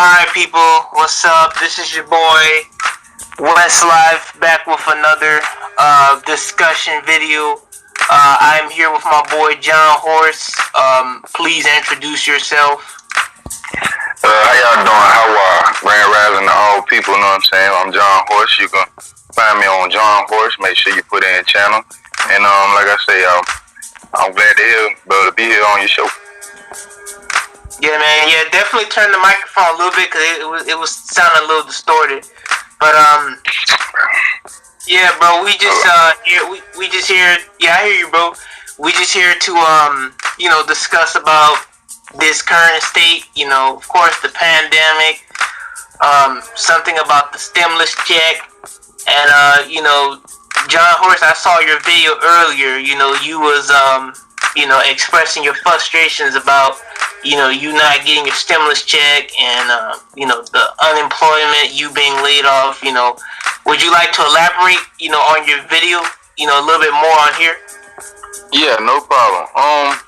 Alright, people, what's up? This is your boy Westlife back with another discussion video. I'm here with my boy John Horse. Please introduce yourself. How y'all doing? How Grand Rising to all people, you know what I'm saying? I'm John Horse. You can find me on John Horse. Make sure you put in the channel. And like I say, I'm glad to be here on your show. Yeah, man. Yeah, definitely turn the microphone a little bit because it was sounding a little distorted. But yeah, bro. We just we just here. Yeah, I hear you, bro. We just here to discuss about this current state. Of course, the pandemic. Something about the stimulus check, and John Horse. I saw your video earlier. You was expressing your frustrations about you not getting your stimulus check and the unemployment, you being laid off. Would you like to elaborate on your video a little bit more on here? Yeah, no problem.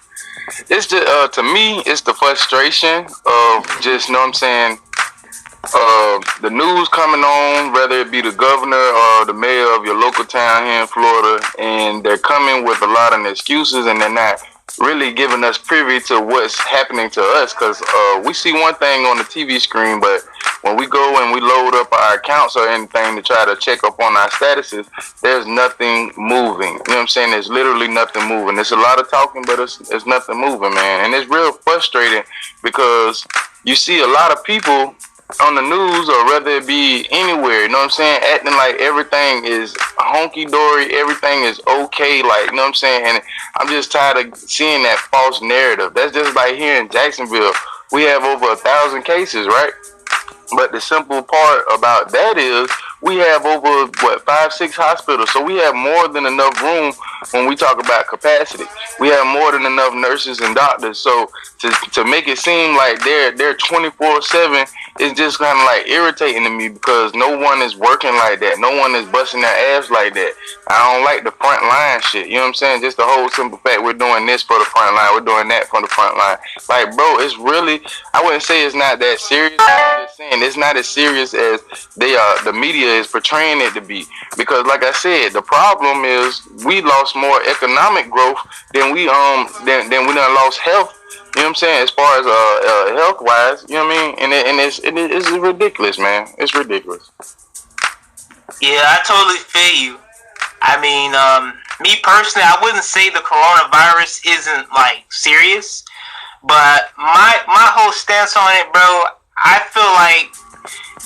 It's just to me, it's the frustration of just the news coming on, whether it be the governor or the mayor of your local town here in Florida, and they're coming with a lot of excuses, and they're not really giving us privy to what's happening to us, because we see one thing on the TV screen, but when we go and we load up our accounts or anything to try to check up on our statuses, there's nothing moving. You know what I'm saying? There's literally nothing moving. There's a lot of talking, but it's nothing moving, man. And it's real frustrating because you see a lot of people on the news, or whether it be anywhere, you know what I'm saying, acting like everything is honky-dory, everything is okay, like, you know what I'm saying, and I'm just tired of seeing that false narrative. That's just like here in Jacksonville, we have over 1,000 cases, right? But the simple part about that is we have over 5-6 hospitals, so we have more than enough room when we talk about capacity. We have more than enough nurses and doctors. So to make it seem like they're 24/7 is just kind of like irritating to me, because no one is working like that. No one is busting their ass like that. I don't like the front line shit. You know what I'm saying? Just the whole simple fact we're doing this for the front line, we're doing that for the front line. Like, bro, it's really, I wouldn't say it's not that serious. I'm just saying it's not as serious as the media is portraying it to be. Because like I said, the problem is we lost more economic growth than we done lost health. You know what I'm saying? As far as health wise, you know what I mean? And it's ridiculous, man. It's ridiculous. Yeah, I totally feel you. I mean, me personally, I wouldn't say the coronavirus isn't like serious, but my whole stance on it, bro, I feel like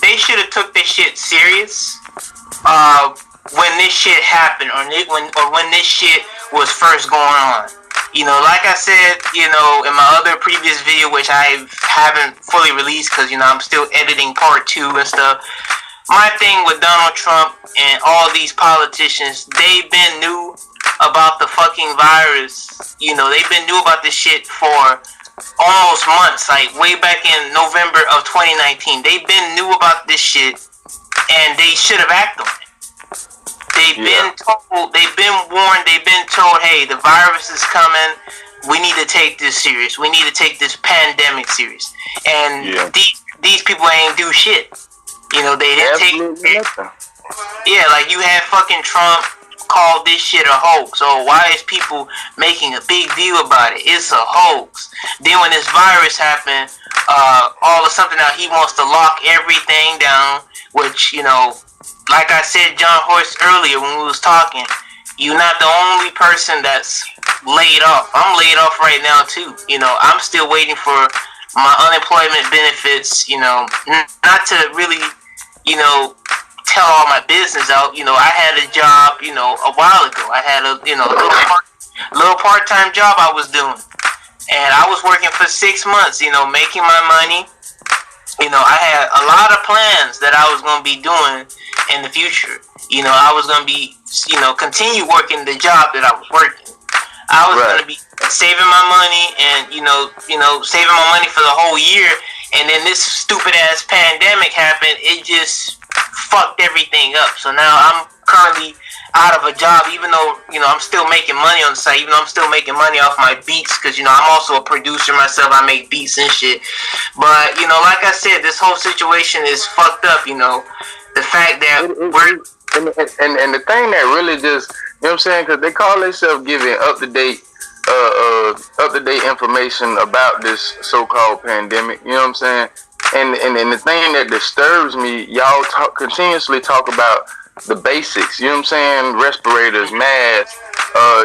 they should have took this shit serious when this shit happened, or when this shit was first going on. Like I said, in my other previous video, which I haven't fully released because, I'm still editing part 2 and stuff. My thing with Donald Trump and all these politicians, they've been new about the fucking virus. They've been new about this shit for almost months, like way back in November of 2019. They've been new about this shit, and they should have acted on it. They've been told, they've been warned, they've been told, hey, the virus is coming. We need to take this serious. We need to take this pandemic serious. And these people ain't do shit. They didn't take it. Yeah, like you had fucking Trump call this shit a hoax. So why is people making a big deal about it? It's a hoax. Then when this virus happened, all of a sudden now he wants to lock everything down, which, like I said, John Horse earlier when we was talking, you're not the only person that's laid off. I'm laid off right now too. I'm still waiting for my unemployment benefits. Not to really, tell all my business out. I had a job, a while ago. I had a, little part-time job I was doing, and I was working for 6 months. Making my money. I had a lot of plans that I was going to be doing in the future. I was going to be, continue working the job that I was working. I was going to be saving my money and, saving my money for the whole year. And then this stupid ass pandemic happened. It just fucked everything up. So now I'm currently out of a job, even though, I'm still making money on the side, even though I'm still making money off my beats, because, I'm also a producer myself. I make beats and shit. But, like I said, this whole situation is fucked up, the fact that we're... And the thing that really just, you know what I'm saying, because they call themselves giving up-to-date information about this so-called pandemic, you know what I'm saying? And the thing that disturbs me, y'all continuously talk about the basics, you know what I'm saying? Respirators, masks,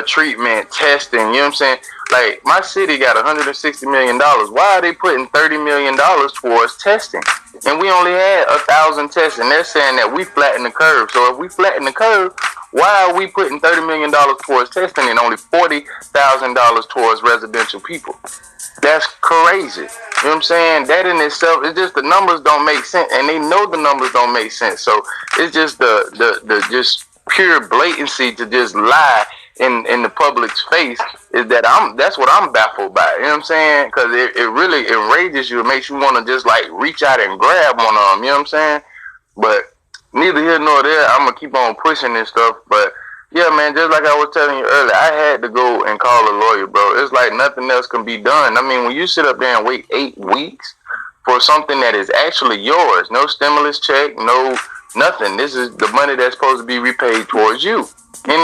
treatment, testing, you know what I'm saying? Like, my city got $160 million. Why are they putting $30 million towards testing? And we only had 1,000 tests, and they're saying that we flatten the curve. So if we flatten the curve, why are we putting $30 million towards testing and only $40,000 towards residential people? That's crazy. You know what I'm saying? That in itself, it's just the numbers don't make sense, and they know the numbers don't make sense. So it's just the just pure blatancy to just lie in the public's face is that that's what I'm baffled by. You know what I'm saying? Because it really enrages you. It makes you want to just like reach out and grab one of them. You know what I'm saying? But neither here nor there. I'm gonna keep on pushing this stuff. But yeah, man, just like I was telling you earlier, I had to go and call a lawyer, bro. It's like nothing else can be done. I mean, when you sit up there and wait 8 weeks for something that is actually yours, no stimulus check, no nothing. This is the money that's supposed to be repaid towards you. And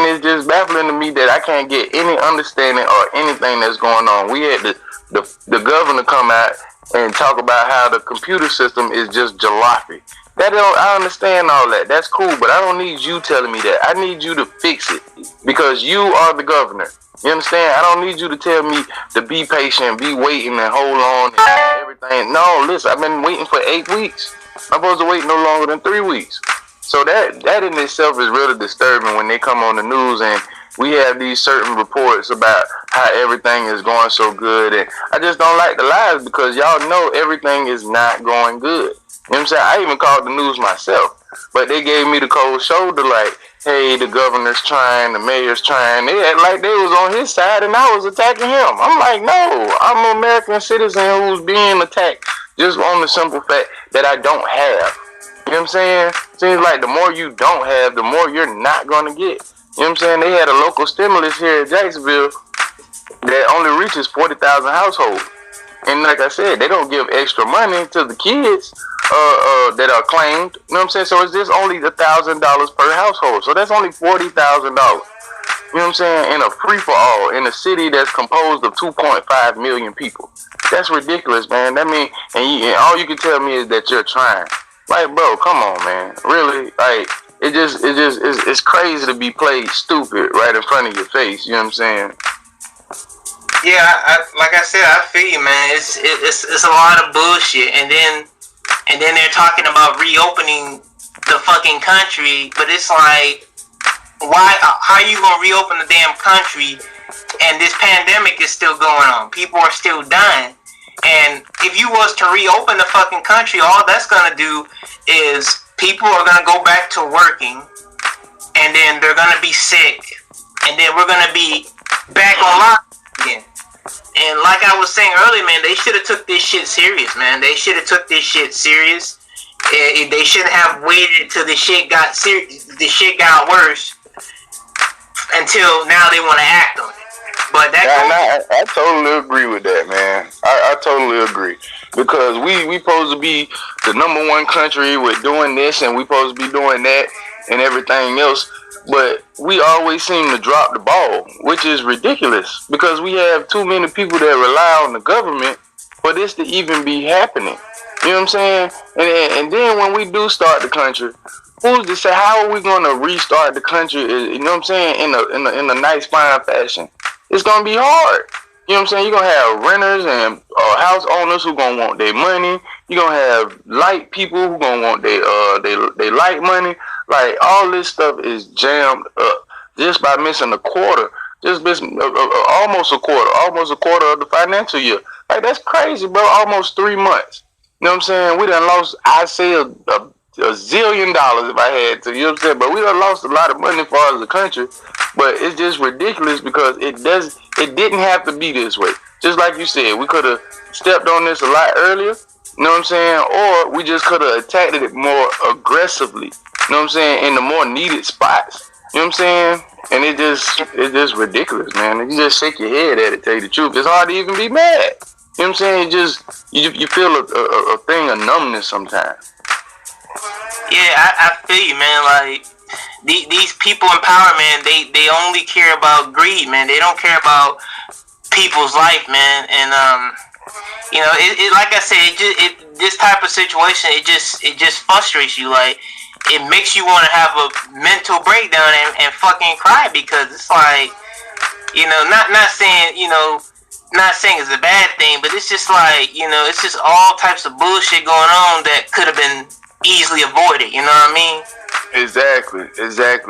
it's just baffling to me that I can't get any understanding or anything that's going on. We had the governor come out and talk about how the computer system is just jalopy. I understand all that. That's cool, but I don't need you telling me that. I need you to fix it because you are the governor. You understand? I don't need you to tell me to be patient, be waiting, and hold on and everything. No, listen, I've been waiting for 8 weeks. I'm supposed to wait no longer than 3 weeks. So that in itself is really disturbing when they come on the news and we have these certain reports about how everything is going so good. And I just don't like the lies because y'all know everything is not going good. You know what I'm saying? I even called the news myself, but they gave me the cold shoulder like, hey, the governor's trying, the mayor's trying. They act like they was on his side and I was attacking him. I'm like, no, I'm an American citizen who's being attacked just on the simple fact that I don't have. You know what I'm saying? Seems like the more you don't have, the more you're not going to get. You know what I'm saying? They had a local stimulus here in Jacksonville that only reaches 40,000 households. And like I said, they don't give extra money to the kids that are claimed. You know what I'm saying? So it's just only $1,000 per household. So that's only $40,000. You know what I'm saying? In a free-for-all, in a city that's composed of 2.5 million people. That's ridiculous, man. That mean, and all you can tell me is that you're trying. Like, bro, come on, man. Really? Like, it's crazy to be played stupid right in front of your face. You know what I'm saying? Yeah, like I said, I feel you, man. It's a lot of bullshit, and then they're talking about reopening the fucking country, but it's like, why? How are you gonna reopen the damn country, and this pandemic is still going on? People are still dying. And if you was to reopen the fucking country, all that's gonna do is people are gonna go back to working, and then they're gonna be sick, and then we're gonna be back on lockdown again. And like I was saying earlier, man, they should have took this shit serious, man. They should have took this shit serious. They shouldn't have waited till the shit got worse until now they want to act on it. But I totally agree with that, man. I totally agree because we supposed to be the number one country with doing this, and we supposed to be doing that and everything else. But we always seem to drop the ball, which is ridiculous because we have too many people that rely on the government for this to even be happening. You know what I'm saying? And then when we do start the country, who's to say how are we going to restart the country? You know what I'm saying? In a nice, fine fashion. It's gonna be hard. You know what I'm saying? You're gonna have renters and house owners who gonna want their money. You're gonna have light people who gonna want their light money. Like all this stuff is jammed up just by missing a quarter. Just missing almost a quarter of the financial year. Like that's crazy, bro. Almost 3 months. You know what I'm saying? We done lost, I say a zillion dollars if I had to. You know what I'm saying? But we done lost a lot of money as far as the country. But it's just ridiculous because it didn't have to be this way. Just like you said, we could have stepped on this a lot earlier, you know what I'm saying? Or we just could have attacked it more aggressively, you know what I'm saying, in the more needed spots. You know what I'm saying? And it's just ridiculous, man. And you just shake your head at it. Tell you the truth, it's hard to even be mad. You know what I'm saying? You feel a thing of numbness sometimes. Yeah, I feel you, man. Like these people in power, man, they only care about greed, man. They don't care about people's life, man. And it like I said, this type of situation, it just frustrates you. Like it makes you want to have a mental breakdown and fucking cry, because it's like, not saying, not saying it's a bad thing, but it's just like, it's just all types of bullshit going on that could have been easily avoided. You know what I mean? Exactly.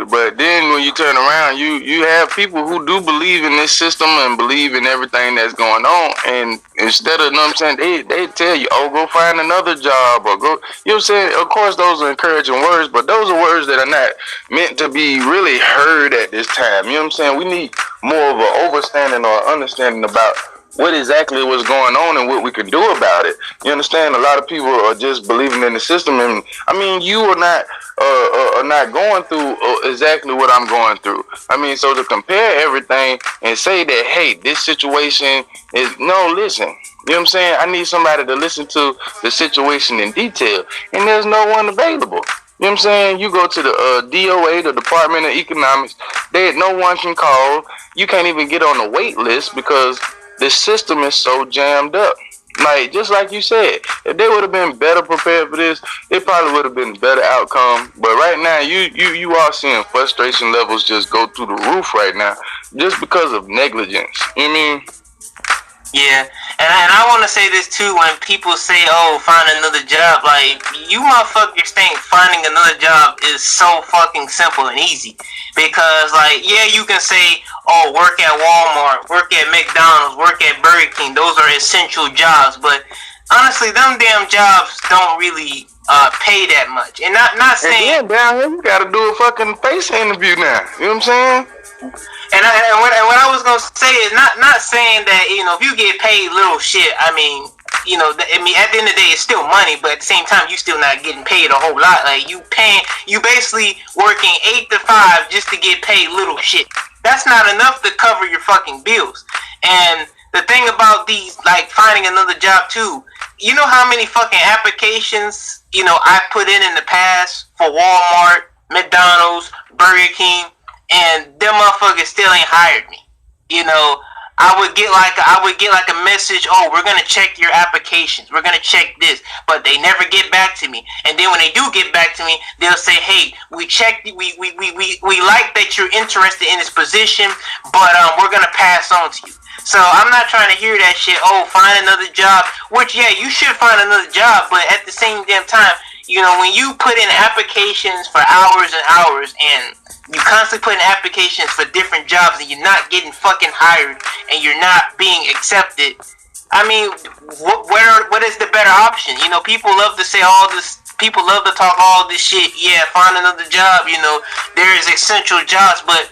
But then when you turn around, you have people who do believe in this system and believe in everything that's going on. And instead of, you know what I'm saying, they tell you, oh, go find another job or go, you know what I'm saying? Of course, those are encouraging words, but those are words that are not meant to be really heard at this time. You know what I'm saying? We need more of an understanding about what exactly was going on and what we could do about it. You understand? A lot of people are just believing in the system, and I mean, you are not going through exactly what I'm going through. I mean, so to compare everything and say that, hey, this situation is no, listen. You know what I'm saying? I need somebody to listen to the situation in detail, and there's no one available. You know what I'm saying? You go to the DOA, the Department of Economics. No one can call. You can't even get on the wait list because the system is so jammed up. Like, just like you said, if they would have been better prepared for this, it probably would have been a better outcome. But right now, you are seeing frustration levels just go through the roof right now, just because of negligence. You know what I mean? Yeah, and I want to say this too. When people say, "Oh, find another job," like, you motherfuckers think finding another job is so fucking simple and easy. Because, like, yeah, you can say, "Oh, work at Walmart, work at McDonald's, work at Burger King." Those are essential jobs, but honestly, them damn jobs don't really pay that much. And not saying. And then down here, we gotta do a fucking face interview now. You know what I'm saying? And what I was gonna say is not saying that, if you get paid little shit, I mean, at the end of the day, it's still money, but at the same time, you still not getting paid a whole lot. Like, you basically working 8 to 5 just to get paid little shit. That's not enough to cover your fucking bills. And the thing about these, like, finding another job too, you know how many fucking applications, I put in the past for Walmart, McDonald's, Burger King, and them motherfuckers still ain't hired me. I would get like a message, "Oh, we're gonna check your applications, we're gonna check this," but they never get back to me. And then when they do get back to me, they'll say, "Hey, we checked, we like that you're interested in this position, but we're gonna pass on to you." So I'm not trying to hear that shit. "Oh, find another job," which, yeah, you should find another job, but at the same damn time, when you put in applications for hours and hours, and you constantly put in applications for different jobs, and you're not getting fucking hired, and you're not being accepted, I mean, what is the better option? People love to say all this. People love to talk all this shit. Yeah, find another job. There is essential jobs, but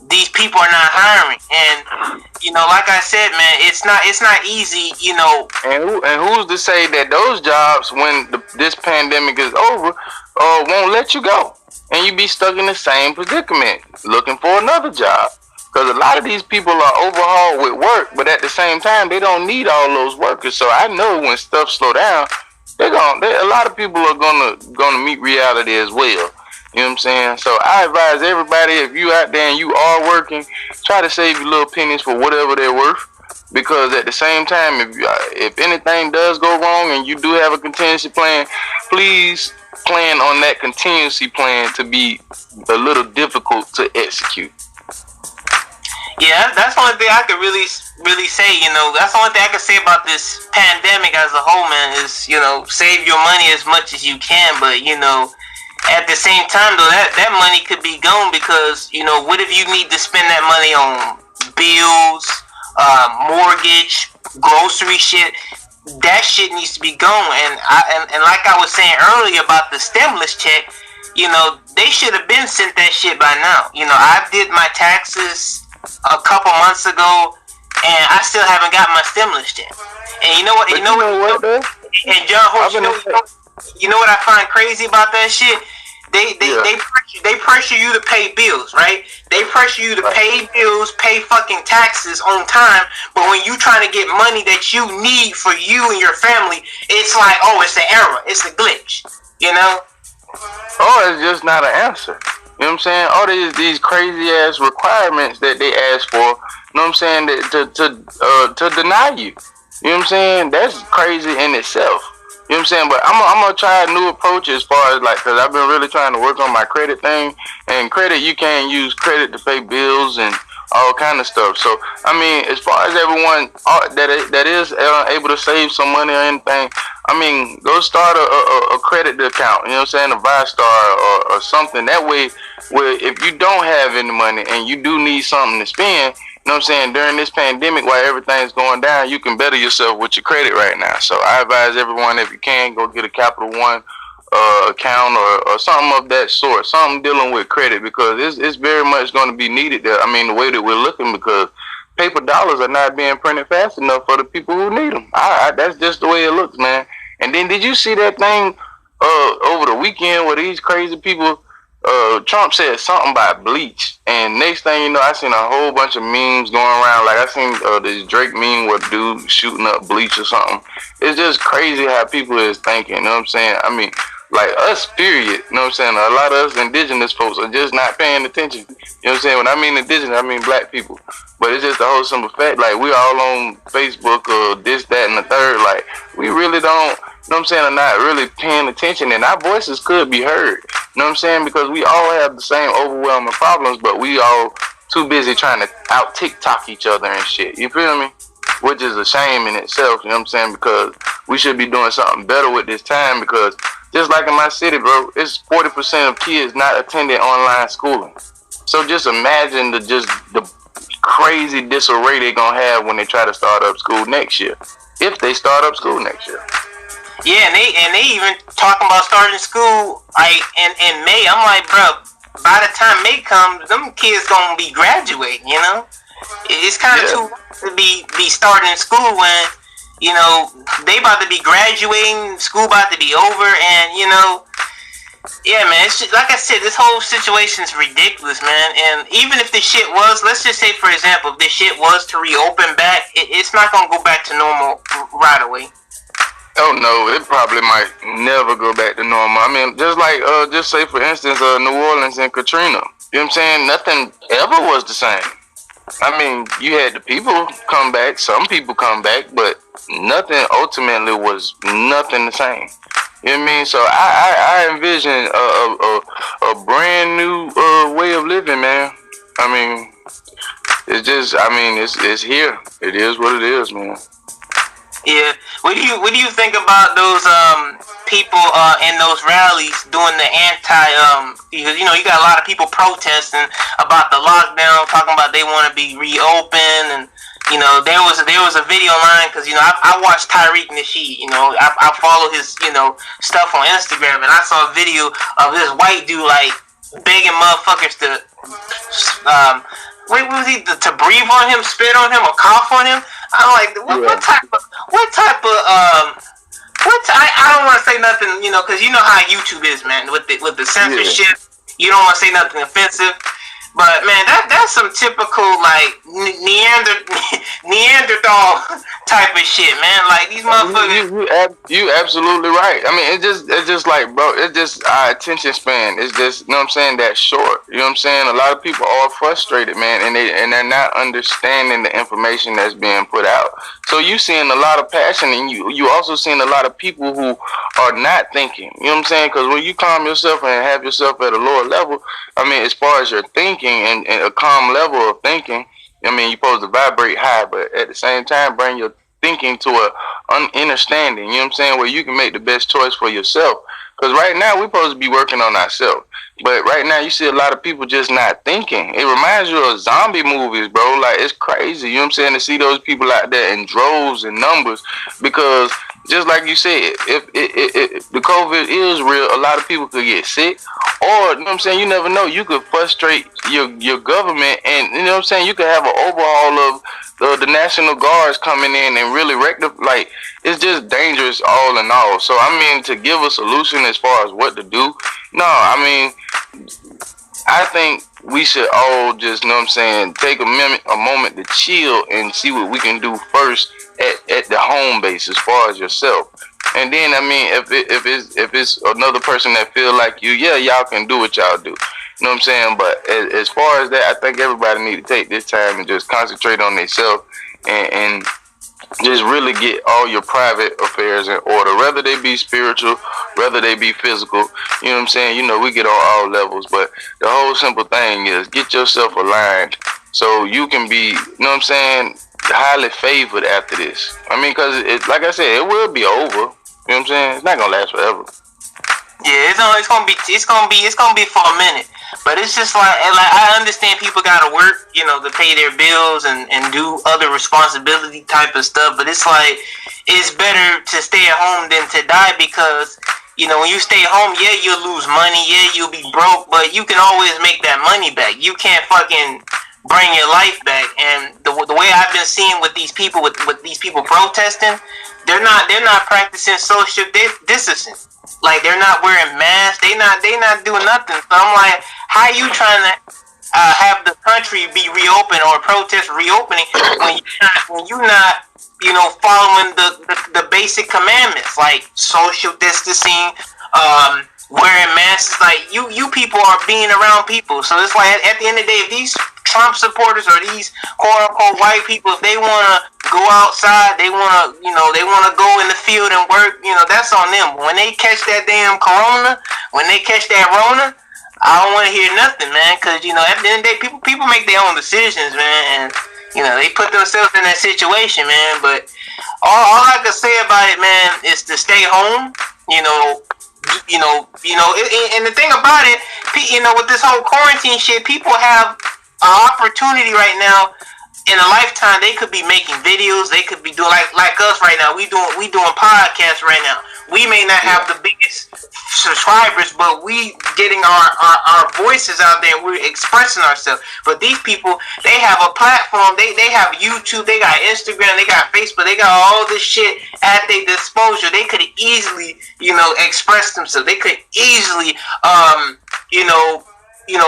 these people are not hiring. And like I said, man, it's not easy. And who's to say that those jobs, when this pandemic is over, won't let you go, and you be stuck in the same predicament, looking for another job? Because a lot of these people are overhauled with work, but at the same time, they don't need all those workers. So I know when stuff slow down, a lot of people are gonna meet reality as well. You know what I'm saying? So I advise everybody, if you out there and you are working, try to save your little pennies for whatever they're worth. Because at the same time, if anything does go wrong and you do have a contingency plan, please plan on that contingency plan to be a little difficult to execute. Yeah, that's the only thing I could really say. That's the only thing I could say about this pandemic as a whole, man, is, save your money as much as you can. But, at the same time, though, that money could be gone because, what if you need to spend that money on bills, mortgage, grocery shit? That shit needs to be gone. And like I was saying earlier about the stimulus check, they should have been sent that shit by now. I did my taxes a couple months ago, and I still haven't got my stimulus check. And you know what? And John Horst, you know what I find crazy about that shit? They pressure you to pay bills, right? They pressure you to pay bills, pay fucking taxes on time. But when you trying to get money that you need for you and your family, it's like, oh, it's an error, it's a glitch, you know? Oh, it's just not an answer. You know what I'm saying? All these crazy ass requirements that they ask for. You know what I'm saying? To deny you. You know what I'm saying? That's crazy in itself. You know what I'm saying? But I'm gonna try a new approach as far as like, cause I've been really trying to work on my credit thing. And credit, you can't use credit to pay bills and all kind of stuff. So I mean, as far as everyone that is able to save some money or anything, I mean, go start a credit account. You know what I'm saying? A ViStar or something. That way, where if you don't have any money and you do need something to spend, you know what I'm saying, during this pandemic while everything's going down, you can better yourself with your credit right now. So I advise everyone, if you can, go get a Capital One account or something of that sort, something dealing with credit, because it's very much going to be needed there. I mean, the way that we're looking, because paper dollars are not being printed fast enough for the people who need them. That's just the way it looks, man. And then did you see that thing over the weekend where these crazy people, Trump said something about bleach, and next thing you know, I seen a whole bunch of memes going around. Like I seen this Drake meme where dude shooting up bleach or something. It's just crazy how people is thinking. You know what I'm saying? I mean, like us, period. You know what I'm saying? A lot of us indigenous folks are just not paying attention. You know what I'm saying? When I mean indigenous, I mean black people. But it's just the whole simple fact. Like, we all on Facebook or this, that, and the third. Like, we really don't, you know what I'm saying, are not really paying attention, and our voices could be heard. You know what I'm saying? Because we all have the same overwhelming problems, but we all too busy trying to out TikTok each other and shit. You feel me? Which is a shame in itself, you know what I'm saying? Because we should be doing something better with this time, because just like in my city, bro, it's 40% of kids not attending online schooling. So just imagine the crazy disarray they're gonna have when they try to start up school next year. If they start up school next year. Yeah, and they even talking about starting school like in May. I'm like, bro, by the time May comes, them kids gonna be graduating. You know, it's kind of too to be starting school when, you know, they about to be graduating, school about to be over, and you know, yeah, man. It's just, like I said, this whole situation is ridiculous, man. And even if this shit was, let's just say, for example, if this shit was to reopen back, it's not gonna go back to normal right away. Oh no, it probably might never go back to normal. I mean, just like, just say for instance, New Orleans and Katrina. You know what I'm saying? Nothing ever was the same. I mean, you had the people come back, some people come back, but nothing ultimately was nothing the same. You know what I mean? So I envision a brand new way of living, man. I mean, it's just, I mean, it's here. It is what it is, man. Yeah. What do you think about those people in those rallies doing the because you know, you got a lot of people protesting about the lockdown, talking about they want to be reopened, and you know, there was a video line, because you know, I watched Tyreek Nasheed, you know, I follow his, you know, stuff on Instagram, and I saw a video of this white dude like begging motherfuckers to what was he, to breathe on him, spit on him, or cough on him? I'm like, what type of I don't want to say nothing, you know, because you know how YouTube is, man, with the censorship. Yeah. You don't want to say nothing offensive. But man, that's some typical like Neanderthal type of shit, man. Like these motherfuckers. You absolutely right. I mean, it's just like, bro, it's just our attention span. It's just, you know what I'm saying, that short. You know what I'm saying? A lot of people are frustrated, man, and they're not understanding the information that's being put out. So you seeing a lot of passion, and you also seeing a lot of people who are not thinking. You know what I'm saying? Because when you calm yourself and have yourself at a lower level, I mean, as far as your thinking and a calm level of thinking, I mean, you're supposed to vibrate high, but at the same time, bring your thinking to a understanding, you know what I'm saying, where you can make the best choice for yourself. Because right now, we're supposed to be working on ourselves. But right now, you see a lot of people just not thinking. It reminds you of zombie movies, bro. Like, it's crazy, you know what I'm saying, to see those people out there in droves and numbers. Because just like you said, if the COVID is real, a lot of people could get sick. Or, you know what I'm saying, you never know. You could frustrate your government, and, you know what I'm saying, you could have an overhaul of the National Guards coming in and really rectify. Like, it's just dangerous all in all. So, I mean, to give a solution as far as what to do, No, I mean, I think we should all just, you know what I'm saying, take a moment to chill and see what we can do first at the home base as far as yourself. And then, I mean, if it's another person that feel like you, yeah, y'all can do what y'all do. You know what I'm saying? But as far as that, I think everybody need to take this time and just concentrate on themselves and just really get all your private affairs in order, whether they be spiritual, whether they be physical. You know what I'm saying? You know, we get on all levels, but the whole simple thing is get yourself aligned so you can be, you know what I'm saying, highly favored after this. I mean, because like I said, it will be over. You know what I'm saying? It's not gonna last forever. Yeah, it's gonna be for a minute, but it's just like I understand people gotta work, you know, to pay their bills and do other responsibility type of stuff. But it's like it's better to stay at home than to die because you know when you stay home, yeah, you'll lose money, yeah, you'll be broke, but you can always make that money back. You can't fucking bring your life back. And the way I've been seeing with these people with these people protesting, they're not practicing social distancing. Like they're not wearing masks. They not doing nothing. So I'm like, how you trying to have the country be reopened or protest reopening when you're not you know following the basic commandments like social distancing, wearing masks. Like you people are being around people. So it's like at the end of the day, if these Trump supporters or these quote unquote white people, if they wanna go outside, they wanna go in the field and work, you know, that's on them. When they catch that damn corona, when they catch that rona, I don't want to hear nothing, man, because you know at the end of the day, people make their own decisions, man, and you know they put themselves in that situation, man. But all I can say about it, man, is to stay home, you know. And the thing about it, you know, with this whole quarantine shit, people have an opportunity right now in a lifetime. They could be making videos. They could be doing like us right now. We doing podcasts right now. We may not have the biggest subscribers, but we getting our voices out there. And we're expressing ourselves. But these people, they have a platform. They have YouTube. They got Instagram. They got Facebook. They got all this shit at their disposal. They could easily, you know, express themselves. They could easily,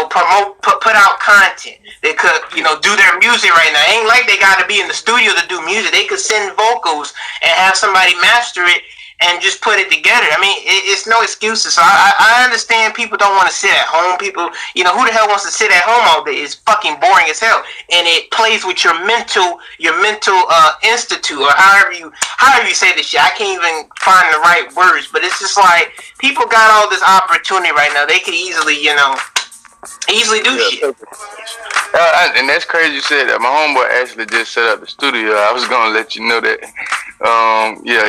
promote, put out content. They could, you know, do their music right now. It ain't like they got to be in the studio to do music. They could send vocals and have somebody master it and just put it together. I mean, it's no excuses. So I understand people don't want to sit at home. People, you know, who the hell wants to sit at home all day? It's fucking boring as hell, and it plays with your mental institute, or however you say this shit. I can't even find the right words, but it's just like people got all this opportunity right now. They could easily, you know, do shit. And that's crazy you said that. My homeboy actually just set up the studio. I was gonna let you know that.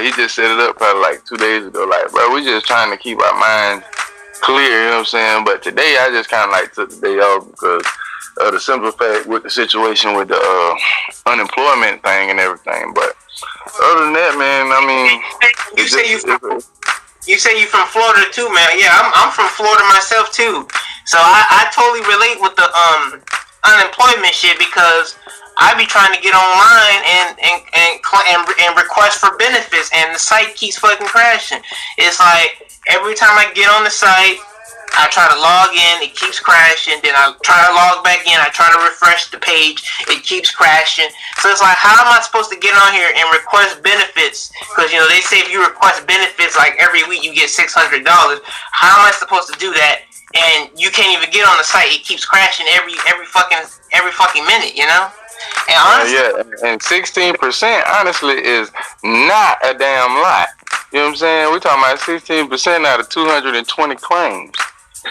He just set it up probably like 2 days ago. Like, bro, we just trying to keep our minds clear, you know what I'm saying? But today I just kind of like took the day off because of the simple fact with the situation with the unemployment thing and everything. But other than that, man, I mean, you say you from Florida too, man. Yeah, I'm from Florida myself too. So I totally relate with the unemployment shit because I be trying to get online and request for benefits, and the site keeps fucking crashing. It's like every time I get on the site, I try to log in, it keeps crashing. Then I try to log back in, I try to refresh the page, it keeps crashing. So it's like, how am I supposed to get on here and request benefits? Because you know they say if you request benefits like every week you get $600. How am I supposed to do that? And you can't even get on the site. It keeps crashing every fucking minute, you know. And honestly, and 16% honestly is not a damn lot. You know what I'm saying? We're talking about 16% out of 220 claims.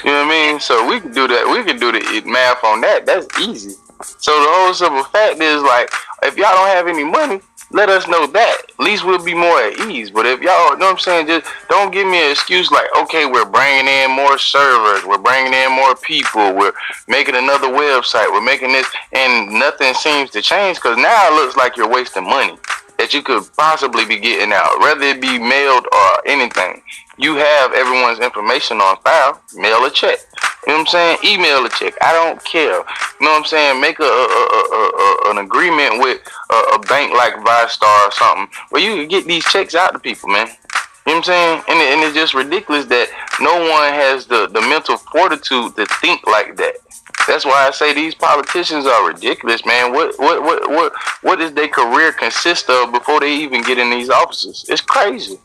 You know what I mean? So we can do that. We can do the math on that. That's easy. So the whole simple fact is, like, if y'all don't have any money, let us know that. At least we'll be more at ease. But if y'all, you know what I'm saying, just don't give me an excuse like, okay, we're bringing in more servers, we're bringing in more people, we're making another website, we're making this, and nothing seems to change, because now it looks like you're wasting money that you could possibly be getting out, whether it be mailed or anything. You have everyone's information on file. Mail a check. You know what I'm saying? Email a check. I don't care. You know what I'm saying? Make an agreement with a bank like ViStar or something where you can get these checks out to people, man. You know what I'm saying? And it's just ridiculous that no one has the mental fortitude to think like that. That's why I say these politicians are ridiculous, man. What does their career consist of before they even get in these offices? It's crazy.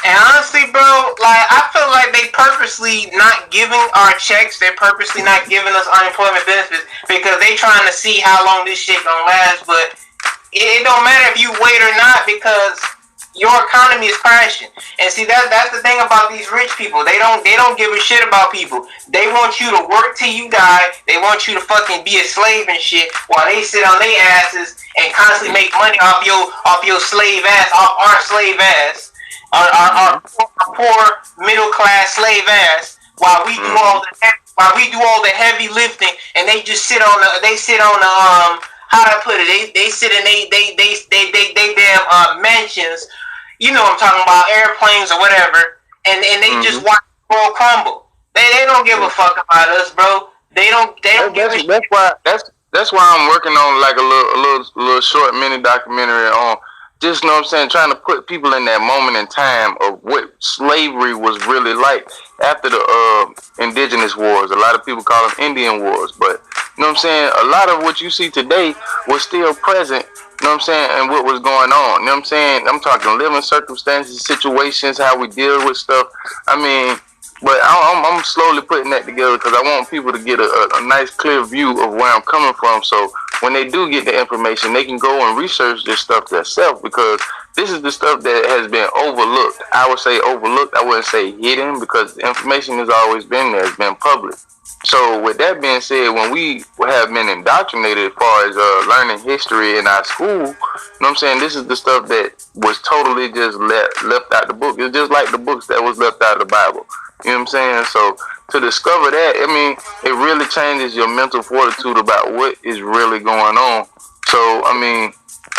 And honestly, bro, like I feel like they purposely not giving our checks. They're purposely not giving us unemployment benefits because they trying to see how long this shit gonna last. But it don't matter if you wait or not because your economy is crashing. And see that's the thing about these rich people. They don't give a shit about people. They want you to work till you die. They want you to fucking be a slave and shit while they sit on their asses and constantly make money off your slave ass, off our slave ass. Our poor middle class slave ass while we do all the heavy lifting and they just sit on the how do I put it, they sit in they damn mansions, you know what I'm talking about, airplanes or whatever, and they just watch the world crumble. They don't give a fuck about us, bro. They don't give a shit. That's why I'm working on like a little short mini documentary on just, know what I'm saying, trying to put people in that moment in time of what slavery was really like after the indigenous wars. A lot of people call them Indian wars, but you know what I'm saying, a lot of what you see today was still present, you know what I'm saying, and what was going on. You know what I'm saying? I'm talking living circumstances, situations, how we deal with stuff. I mean, but I'm slowly putting that together because I want people to get a nice, clear view of where I'm coming from. So when they do get the information, they can go and research this stuff themselves because this is the stuff that has been overlooked. I would say overlooked. I wouldn't say hidden because the information has always been there. It's been public. So with that being said, when we have been indoctrinated as far as learning history in our school, you know what I'm saying, this is the stuff that was totally just left out the book. It's just like the books that was left out of the Bible. You know what I'm saying? So to discover that, I mean, it really changes your mental fortitude about what is really going on. So, I mean,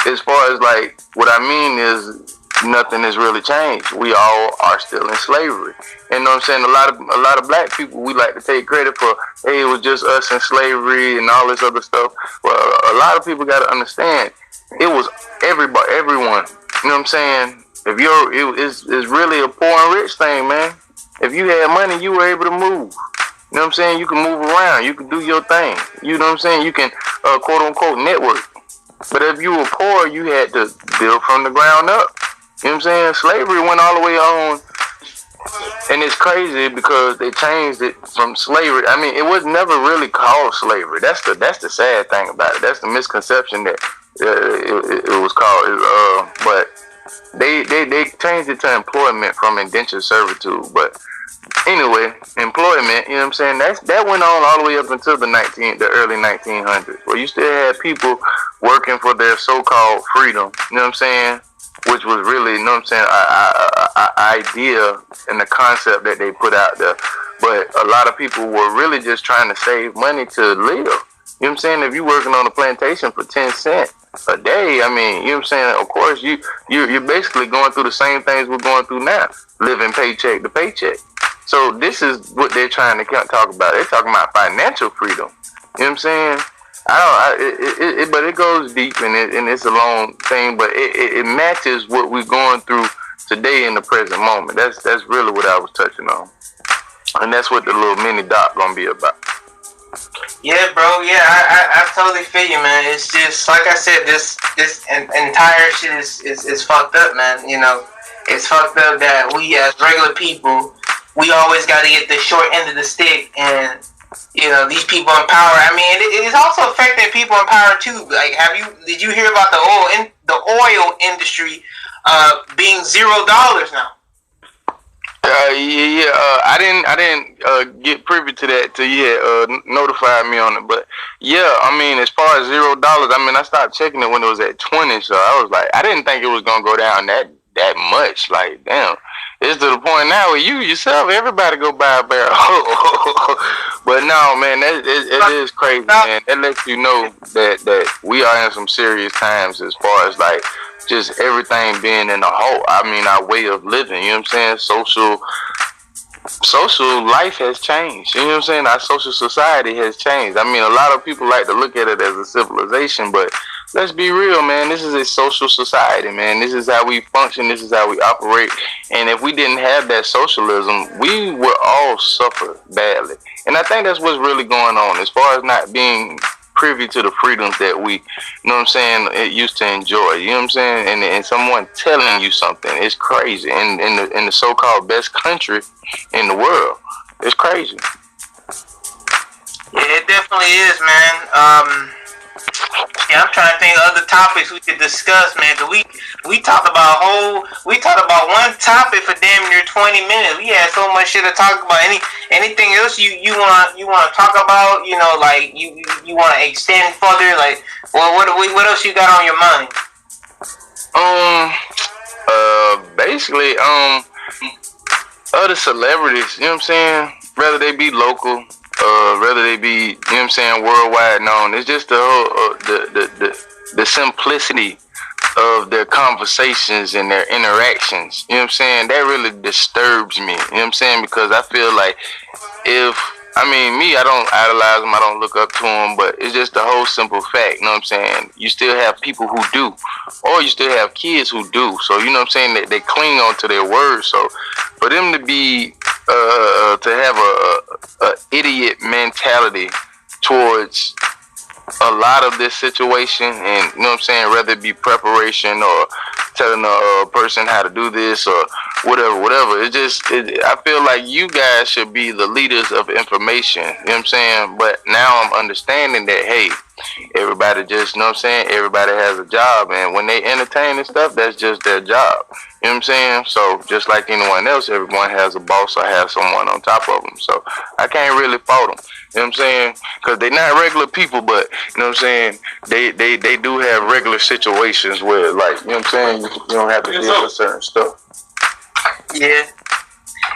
as far as like, what I mean is nothing has really changed. We all are still in slavery. And you know what I'm saying? A lot of black people, we like to take credit for, hey, it was just us in slavery and all this other stuff. Well, a lot of people got to understand, it was everybody, everyone. You know what I'm saying? It's really a poor and rich thing, man. If you had money, you were able to move. You know what I'm saying? You can move around. You can do your thing. You know what I'm saying? You can, quote unquote, network. But if you were poor, you had to build from the ground up. You know what I'm saying? Slavery went all the way on. And it's crazy because they changed it from slavery. I mean, it was never really called slavery. That's the sad thing about it. That's the misconception that it was called. But they changed it to employment from indentured servitude. But anyway, employment, you know what I'm saying, that went on all the way up until the early 1900s, where you still had people working for their so-called freedom, you know what I'm saying, which was really, you know what I'm saying, a idea and the concept that they put out there. But a lot of people were really just trying to save money to live. You know what I'm saying? If you're working on a plantation for 10 cents a day, I mean, you know what I'm saying? Of course, you're basically going through the same things we're going through now, living paycheck to paycheck. So this is what they're trying to talk about. They're talking about financial freedom. You know what I'm saying? But it goes deep and it's a long thing. But it matches what we're going through today in the present moment. That's really what I was touching on, and that's what the little mini doc gonna be about. Yeah, bro. Yeah, I totally feel you, man. It's just like I said, this entire shit is fucked up, man. You know, it's fucked up that we as regular people, we always got to get the short end of the stick, and you know, these people in power. I mean, it is also affecting people in power too. Like, did you hear about the oil industry being $0 now? I didn't get privy to that till you had notified me on it. But yeah, I mean, as far as $0, I mean, I started checking it when it was at 20. So I was like, I didn't think it was gonna go down that much. Like, damn, it's to the point now where you yourself, everybody go buy a barrel. But no, man, it is crazy, man. That lets you know that we are in some serious times as far as like just everything being in the whole. I mean, our way of living. You know what I'm saying? Social life has changed. You know what I'm saying? Our social society has changed. I mean, a lot of people like to look at it as a civilization, but let's be real, man. This is a social society, man. This is how we function. This is how we operate. And if we didn't have that socialism, we would all suffer badly. And I think that's what's really going on as far as not being privy to the freedoms that we, you know what I'm saying, it used to enjoy. You know what I'm saying? And someone telling you something, it's crazy. In the so-called best country in the world, it's crazy. Yeah, it definitely is, man. Yeah, I'm trying to think of other topics we could discuss, man. Cause we talked about one topic for damn near 20 minutes. We had so much shit to talk about. Anything else you want to talk about? You know, like you want to extend further? Like, well, what else you got on your mind? Basically, other celebrities. You know what I'm saying? Whether they be local. Whether they be, you know what I'm saying, worldwide known. It's just the whole, the simplicity of their conversations and their interactions. You know what I'm saying? That really disturbs me. You know what I'm saying? Because I feel like I don't idolize them, I don't look up to them, but it's just the whole simple fact, you know what I'm saying? You still have people who do, or you still have kids who do. So, you know what I'm saying? They cling on to their words. So, for them to be, to have a idiot mentality towards a lot of this situation, and you know what I'm saying, whether it be preparation or telling a person how to do this or whatever. I feel like you guys should be the leaders of information, you know what I'm saying? But now I'm understanding that, hey, everybody just, you know what I'm saying, everybody has a job, and when they entertain and stuff, that's just their job. You know what I'm saying? So just like anyone else, everyone has a boss or has someone on top of them. So I can't really fault them. You know what I'm saying? Because they're not regular people, but you know what I'm saying? They do have regular situations where, like, you know what I'm saying, you don't have to deal with certain stuff. Yeah.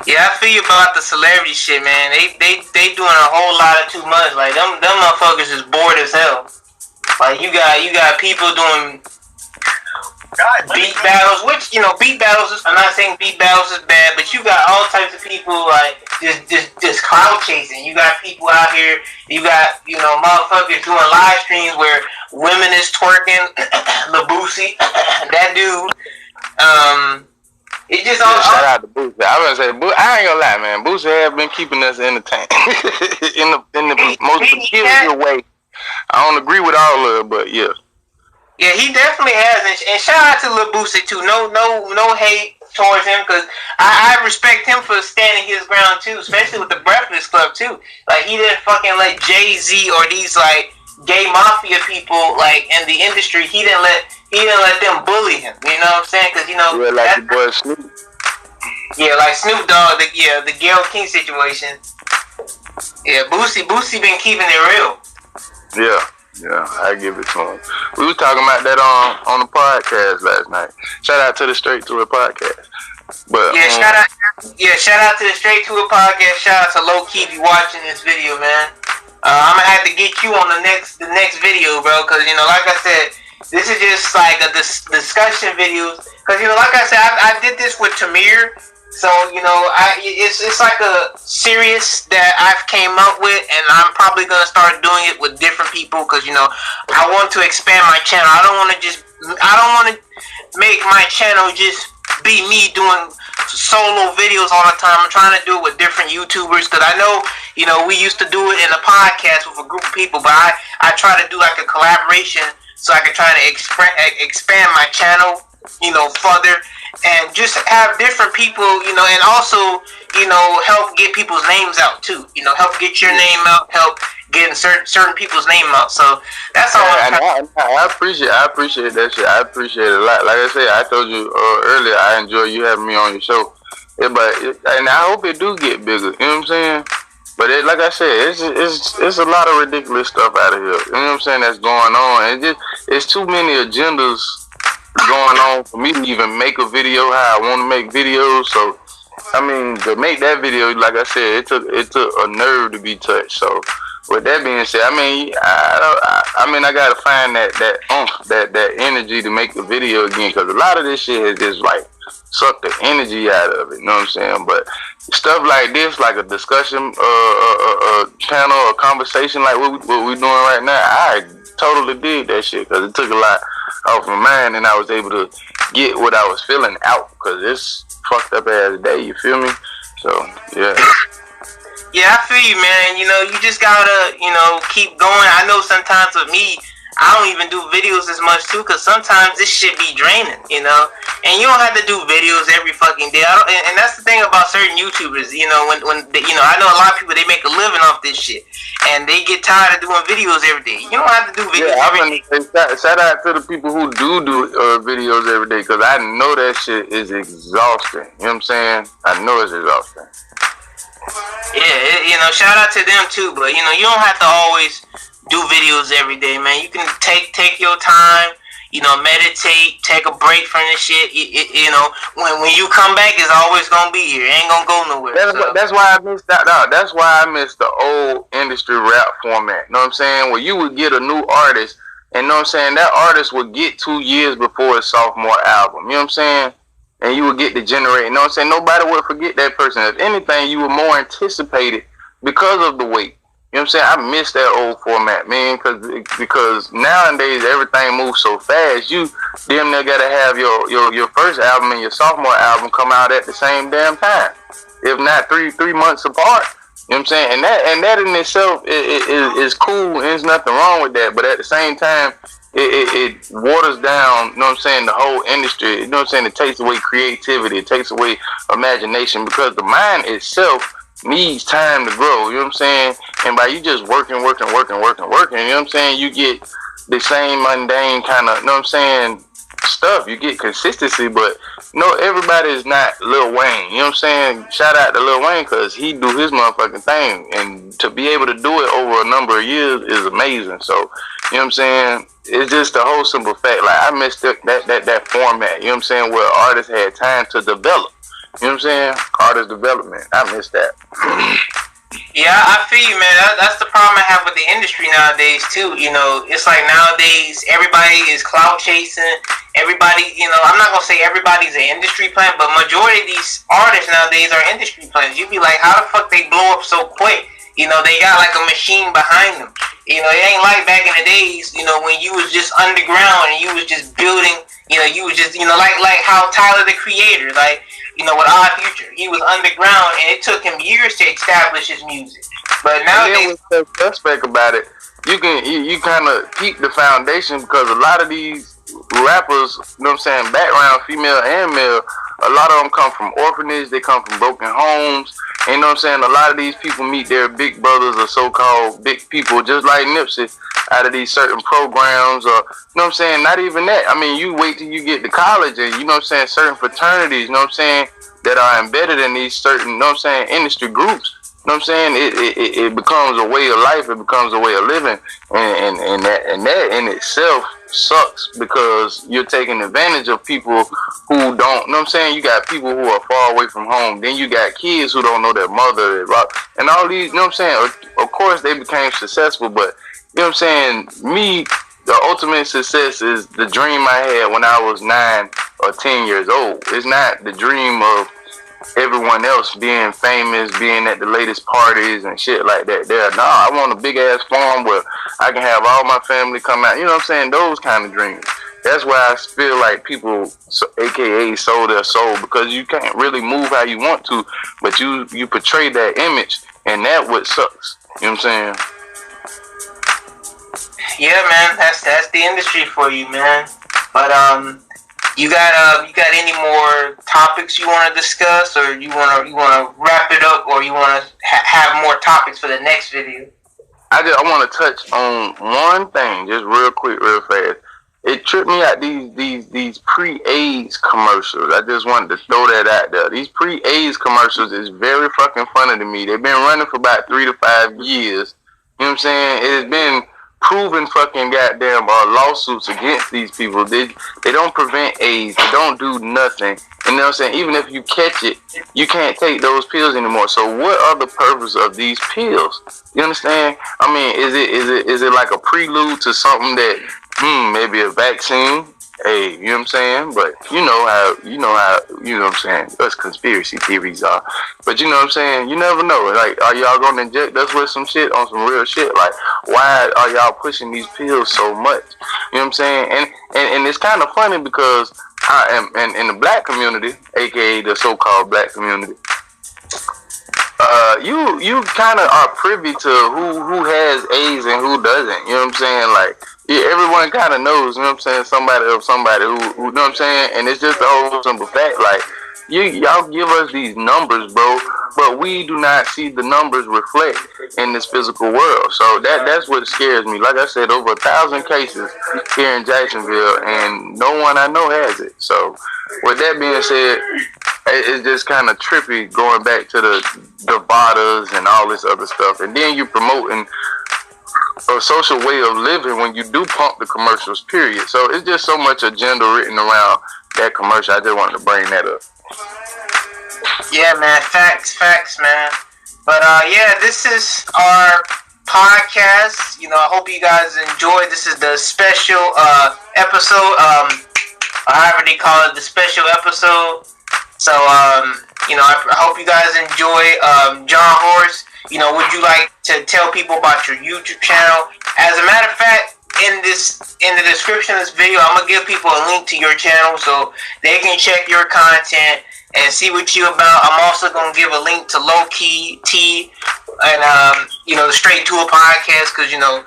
Yeah, I feel you about the celebrity shit, man. They doing a whole lot of too much. Like them motherfuckers is bored as hell. Like you got people doing beat battles, which, you know, beat battles is, I'm not saying beat battles is bad, but you got all types of people like just cloud chasing. You got people out here, you got, you know, motherfuckers doing live streams where women is twerking, the Boosie, that dude. It just all shout out to Boosie. I was gonna say, I ain't gonna lie, man. Boosie has been keeping us entertained in the most peculiar way. I don't agree with all of it, but yeah. Yeah, he definitely has, and shout out to Lil Boosie too. No hate towards him, because I respect him for standing his ground too, especially with the Breakfast Club too. Like, he didn't fucking let Jay-Z or these like gay mafia people like in the industry. He didn't let them bully him. You know what I'm saying? Because, you know, yeah, like the boy Snoop. Yeah, like Snoop Dogg. The Gayle King situation. Yeah, Boosie been keeping it real. Yeah, I give it to him. We were talking about that on the podcast last night. Shout out to the Straight to It podcast. But yeah, shout out to the Straight to It podcast. Shout out to Low Key if you watching this video, man. I'm gonna have to get you on the next video, bro, because, you know, like I said, this is just like a discussion video. Because, you know, like I said, I did this with Tamir. So, you know, it's like a series that I've came up with, and I'm probably gonna start doing it with different people, because, you know, I want to expand my channel. I don't want to make my channel just be me doing solo videos all the time. I'm trying to do it with different YouTubers, because I know, you know, we used to do it in a podcast with a group of people, but I try to do like a collaboration so I can try to expand my channel, you know, further. And just have different people, you know, and also, you know, help get people's names out too. You know, help get your name out, help getting certain people's name out. So that's all. I appreciate that shit. I appreciate it a lot. Like I said, I told you earlier, I enjoy you having me on your show. Yeah, and I hope it do get bigger. You know what I'm saying? But like I said, it's a lot of ridiculous stuff out of here. You know what I'm saying? That's going on, and it's too many agendas going on for me to even make a video how I want to make videos. So, I mean, to make that video, like I said, it took a nerve to be touched. So, with that being said, I mean, I gotta find that energy to make the video again, because a lot of this shit has just like sucked the energy out of it. You know what I'm saying? But stuff like this, like a discussion, channel, or conversation like what we doing right now, I totally did that shit because it took a lot off my mind, and I was able to get what I was feeling out because it's fucked up ass day. You feel me? So yeah. Yeah, I feel you, man. You know, you just gotta, keep going. I know sometimes with me, I don't even do videos as much too, cause sometimes this shit be draining, And you don't have to do videos every fucking day. And that's the thing about certain YouTubers, when they, I know a lot of people, they make a living off this shit, and they get tired of doing videos every day. You don't have to do videos every day. Shout out to the people who do videos every day, cause I know that shit is exhausting. You know what I'm saying? I know it's exhausting. Yeah, shout out to them too, but you don't have to always do videos every day, man. You can take your time, meditate, take a break from this shit. When you come back, it's always gonna be here. It ain't gonna go nowhere. That's why I missed that out. That's why I missed the old industry rap format. Know what I'm saying? Where you would get a new artist, and know what I'm saying, that artist would get 2 years before his sophomore album. You know what I'm saying? And you would get to generate. You know what I'm saying? Nobody would forget that person. If anything, you were more anticipated because of the wait. You know what I'm saying? I miss that old format, man, because nowadays everything moves so fast. You damn near gotta have your first album and your sophomore album come out at the same damn time, if not three months apart. You know what I'm saying? And that in itself is cool, and there's nothing wrong with that. But at the same time, it waters down, you know what I'm saying, the whole industry. You know what I'm saying? It takes away creativity. It takes away imagination, because the mind itself needs time to grow. You know what I'm saying? And by you just working, you know what I'm saying, you get the same mundane kind of, you know what I'm saying, stuff. You get consistency, but everybody is not Lil Wayne. You know what I'm saying? Shout out to Lil Wayne, because he do his motherfucking thing, and to be able to do it over a number of years is amazing. So, you know what I'm saying? It's just a whole simple fact. Like, I missed that format, you know what I'm saying, where artists had time to develop. You know what I'm saying? Artist development. I miss that. Yeah, I feel you, man. That's the problem I have with the industry nowadays too. It's like nowadays everybody is clout chasing. Everybody, I'm not gonna say everybody's an industry plant, but majority of these artists nowadays are industry plants. You'd be like, how the fuck they blow up so quick? They got like a machine behind them. It ain't like back in the days, when you was just underground and you was just building. You was just, like how Tyler the Creator, like. With Odd Future, he was underground, and it took him years to establish his music. But nowadays, what's suspect about it, you kind of keep the foundation, because a lot of these rappers, you know what I'm saying, background, female and male, a lot of them come from orphanage, they come from broken homes. And you know what I'm saying, a lot of these people meet their big brothers or so-called big people, just like Nipsey, out of these certain programs, or, you know what I'm saying, not even that. I mean, you wait till you get to college, and, you know what I'm saying, certain fraternities, you know what I'm saying, that are embedded in these certain, you know what I'm saying, industry groups. You know what I'm saying? It becomes a way of life. It becomes a way of living, and that in itself sucks, because you're taking advantage of people who don't. You know what I'm saying? You got people who are far away from home. Then you got kids who don't know their mother, and all these. You know what I'm saying? Of course, they became successful, but you know what I'm saying? Me, the ultimate success is the dream I had when I was 9 or 10 years old. It's not the dream of everyone else being famous, being at the latest parties and shit like that. I want a big ass farm where I can have all my family come out. You know what I'm saying? Those kind of dreams. That's why I feel like people, AKA, sold their soul, because you can't really move how you want to, but you portray that image, and that what sucks. You know what I'm saying? Yeah, man, that's the industry for you, man. But you got any more topics you want to discuss, or you want to wrap it up, or you want to have more topics for the next video? I want to touch on one thing, just real quick, real fast. It tripped me out, these pre-AIDS commercials. I just wanted to throw that out there. These pre-AIDS commercials is very fucking funny to me. They've been running for about 3 to 5 years. You know what I'm saying? It has been proven fucking goddamn lawsuits against these people. They don't prevent AIDS. They don't do nothing. You know what I'm saying? Even if you catch it, you can't take those pills anymore. So what are the purpose of these pills? You understand? I mean, is it like a prelude to something that maybe a vaccine? Hey, you know what I'm saying? But you know what I'm saying? Us conspiracy theories are. But you know what I'm saying? You never know. Like, are y'all gonna inject us with some shit on some real shit? Like, why are y'all pushing these pills so much? You know what I'm saying? And it's kind of funny because I am in the black community, aka the so-called black community. You kind of are privy to who has AIDS and who doesn't. You know what I'm saying? Like, yeah, everyone kind of knows. You know what I'm saying? Somebody who you know what I'm saying? And it's just a whole simple fact. Like, y'all give us these numbers, bro, but we do not see the numbers reflect in this physical world. So that's what scares me. Like I said, over 1,000 cases here in Jacksonville, and no one I know has it. So with that being said, it's just kind of trippy going back to the Vadas and all this other stuff, and then you promoting a social way of living when you do pump the commercials, period. So it's just so much agenda written around that commercial. I just wanted to bring that up. Yeah, man, facts, man. But yeah, this is our podcast. You know, I hope you guys enjoyed. This is the special episode, however they call it, the special episode. So you know, I hope you guys enjoy. John Horse, you know, would you like to tell people about your YouTube channel? As a matter of fact, in the description of this video, I'm gonna give people a link to your channel so they can check your content and see what you about. I'm also gonna give a link to Low Key T and you know, the Straight to a Podcast, because you know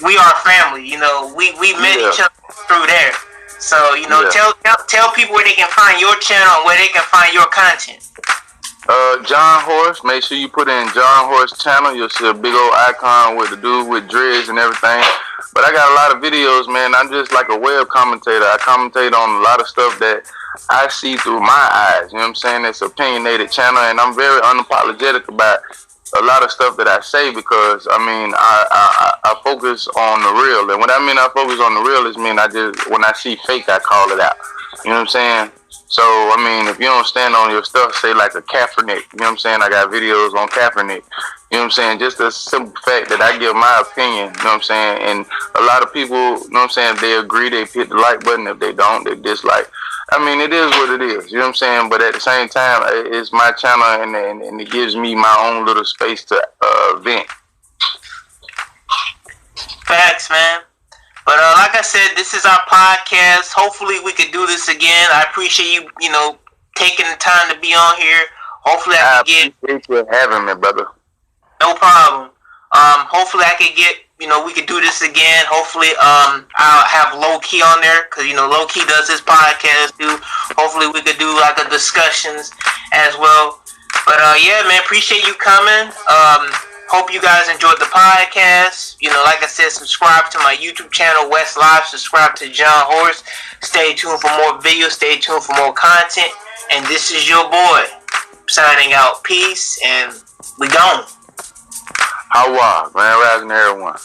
we are family. You know, we met each other through there. So you know, tell people where they can find your channel and where they can find your content. John Horse, make sure you put in John Horse channel. You'll see a big old icon with the dude with dreads and everything. But I got a lot of videos, man. I'm just like a web commentator. I commentate on a lot of stuff that I see through my eyes. You know what I'm saying? It's an opinionated channel, and I'm very unapologetic about a lot of stuff that I say, because I mean I focus on the real. And when I mean I focus on the real, is mean I just, when I see fake, I call it out. You know what I'm saying? So, I mean, if you don't stand on your stuff, say like a Kaepernick, you know what I'm saying? I got videos on Kaepernick, you know what I'm saying? Just the simple fact that I give my opinion, you know what I'm saying? And a lot of people, you know what I'm saying, they agree, they hit the like button. If they don't, they dislike. I mean, it is what it is, you know what I'm saying? But at the same time, it's my channel, and it gives me my own little space to vent. Facts, man. But like I said, this is our podcast. Hopefully we could do this again. I appreciate you, you know, taking the time to be on here. Hopefully I appreciate you having me, brother. No problem. Hopefully I could get, you know, we could do this again. Hopefully I'll have Low Key on there, because, you know, Low Key does his podcast too. Hopefully we could do like a discussions as well. But yeah, man, appreciate you coming. Hope you guys enjoyed the podcast. You know, like I said, subscribe to my YouTube channel, West Live. Subscribe to John Horse. Stay tuned for more videos. Stay tuned for more content. And this is your boy signing out. Peace, and we gone. How man, rising everyone.